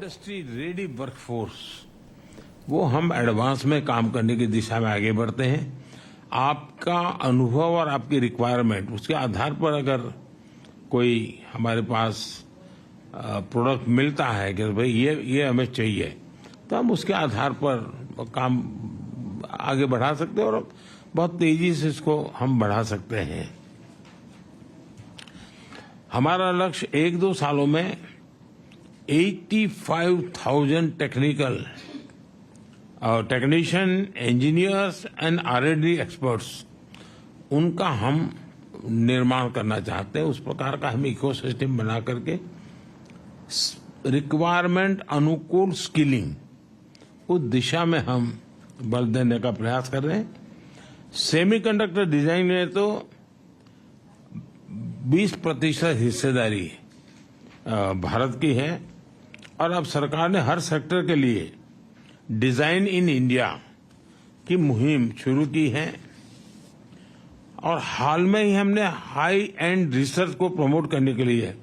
Industry ready workforce, वो हम advance में काम करने की दिशा में आगे बढ़ते हैं। आपका अनुभव और आपकी रिक्वायरमेंट, उसके आधार पर अगर कोई हमारे पास प्रोडक्ट मिलता है कि भाई ये हमें चाहिए, तो हम उसके आधार पर काम आगे बढ़ा सकते हैं और बहुत तेजी से इसको हम बढ़ा सकते हैं। हमारा लक्ष्य 1-2 सालों में 85,000 technician, engineers and R&D experts, उनका हम निर्माण करना चाहते हैं। उस प्रकार का हम इकोसिस्टम बना करके रिक्वायरमेंट अनुकूल स्किलिंग, उस दिशा में हम बल देने का प्रयास कर रहे हैं। सेमीकंडक्टर डिजाइन में तो 20% हिस्सेदारी भारत की है और अब सरकार ने हर सेक्टर के लिए डिजाइन इन इंडिया की मुहिम शुरू की है और हाल में ही हमने हाई एंड रिसर्च को प्रमोट करने के लिए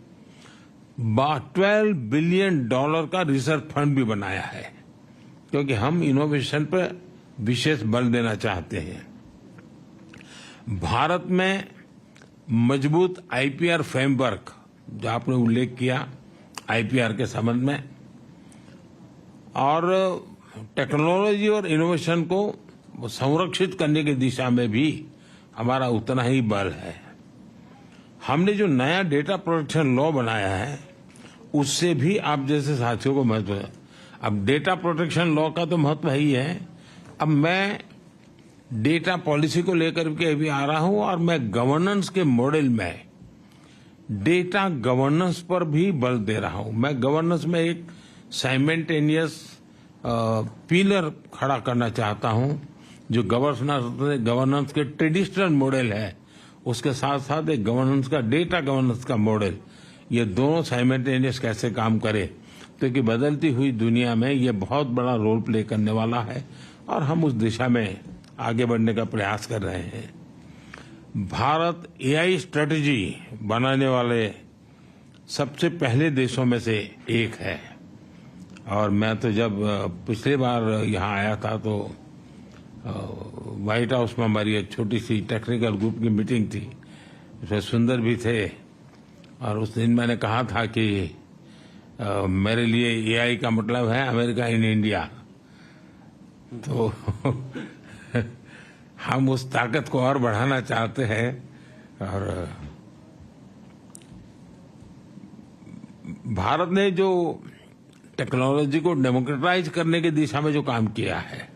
$12 बिलियन का रिसर्च फंड भी बनाया है, क्योंकि हम इनोवेशन पर विशेष बल देना चाहते हैं। भारत में मजबूत IPR फ्रेमवर्क, जो आपने उल्लेख किया IPR के संबंध में, और टेक्नोलॉजी और इनोवेशन को संरक्षित करने की दिशा में भी हमारा उतना ही बल है। हमने जो नया डेटा प्रोटेक्शन लॉ बनाया है, उससे भी आप जैसे साथियों को महत्व है। अब डेटा प्रोटेक्शन लॉ का तो महत्व ही है। अब मैं डेटा पॉलिसी को लेकर के अभी आ रहा हूं और मैं गवर्नेंस के मॉडल में डेटा गवर्नेंस पर भी बल दे रहा हूं। मैं गवर्नेंस में एक साइमल्टेनियस पिलर खड़ा करना चाहता हूं, जो गवर्नेंस के ट्रेडिशनल मॉडल है, उसके साथ साथ एक गवर्नेंस का, डेटा गवर्नेंस का मॉडल, ये दोनों साइमल्टेनियस कैसे काम करे, क्योंकि बदलती हुई दुनिया में ये बहुत बड़ा रोल प्ले करने वाला है और हम उस दिशा में आगे बढ़ने का प्रयास कर रहे हैं। भारत AI स्ट्रेटेजी बनाने वाले सबसे पहले देशों में से एक है और मैं तो जब पिछली बार यहाँ आया था तो व्हाइट हाउस में हमारी एक छोटी सी टेक्निकल ग्रुप की मीटिंग थी, उसमें सुंदर भी थे और उस दिन मैंने कहा था कि मेरे लिए AI का मतलब है अमेरिका इन इंडिया। तो हम उस ताकत को और बढ़ाना चाहते हैं और भारत ने जो टेक्नोलॉजी को डेमोक्रेटाइज करने की दिशा में जो काम किया है,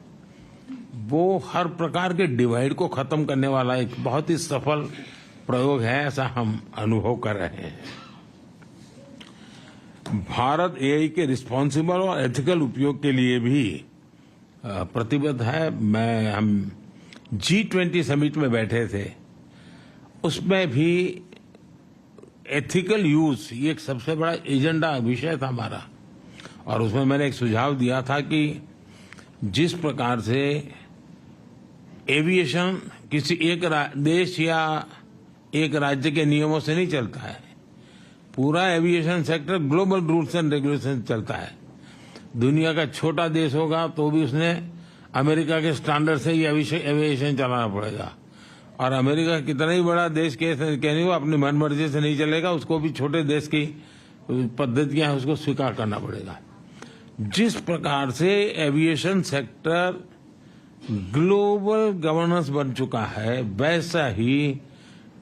वो हर प्रकार के डिवाइड को खत्म करने वाला एक बहुत ही सफल प्रयोग है, ऐसा हम अनुभव कर रहे हैं। भारत AI के रिस्पॉन्सिबल और एथिकल उपयोग के लिए भी प्रतिबद्ध है। हम G20 समिट में बैठे थे, उसमें भी एथिकल यूज ये एक सबसे बड़ा एजेंडा विषय था हमारा और उसमें मैंने एक सुझाव दिया था कि जिस प्रकार से एविएशन किसी एक देश या एक राज्य के नियमों से नहीं चलता है, पूरा aviation sector global rules and regulation चलता है। दुनिया का छोटा देश होगा तो भी उसने अमेरिका के स्टैंडर्ड से ही एविएशन चलाना पड़ेगा और अमेरिका कितना ही बड़ा देश कहने वो अपनी मनमर्जी से नहीं चलेगा, उसको भी छोटे देश की पद्धतियां हैं उसको स्वीकार करना पड़ेगा। जिस प्रकार से एविएशन सेक्टर ग्लोबल गवर्नेंस बन चुका है, वैसा ही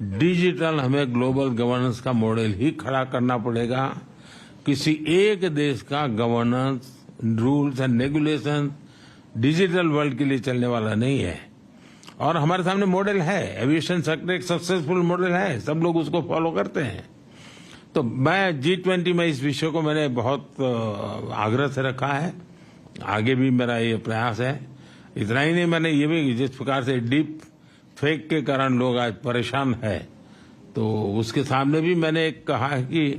डिजिटल हमें ग्लोबल गवर्नेंस का मॉडल ही खड़ा करना पड़ेगा। किसी एक देश का governance, rules and regulation digital world के लिए चलने वाला नहीं है और हमारे सामने मॉडल है। एविएशन सेक्टर एक सक्सेसफुल मॉडल है, सब लोग उसको फॉलो करते हैं। तो मैं G20 में इस विषय को मैंने बहुत आग्रह से रखा है, आगे भी मेरा ये प्रयास है। इतना ही नहीं, मैंने ये भी, जिस प्रकार से डीप फेक के कारण लोग आज परेशान है, तो उसके सामने भी मैंने एक कहा है कि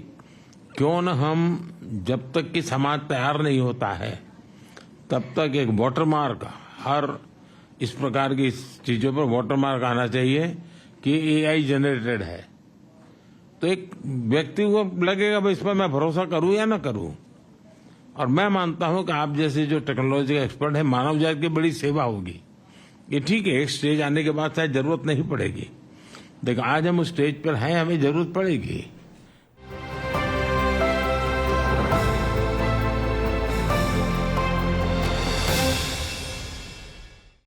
क्यों न हम, जब तक कि समाज तैयार नहीं होता है, तब तक एक वाटरमार्क, हर इस प्रकार की चीजों पर वाटरमार्क आना चाहिए कि AI जनरेटेड है। तो एक व्यक्ति को लगेगा भाई इस पर मैं भरोसा करूं या ना करूं। और मैं मानता हूं कि आप जैसे जो टेक्नोलॉजी का एक्सपर्ट है, मानव जाति की बड़ी सेवा होगी। ये ठीक है, एक स्टेज आने के बाद शायद जरूरत नहीं पड़ेगी, लेकिन आज हम उस स्टेज पर हैं, हमें जरूरत पड़ेगी।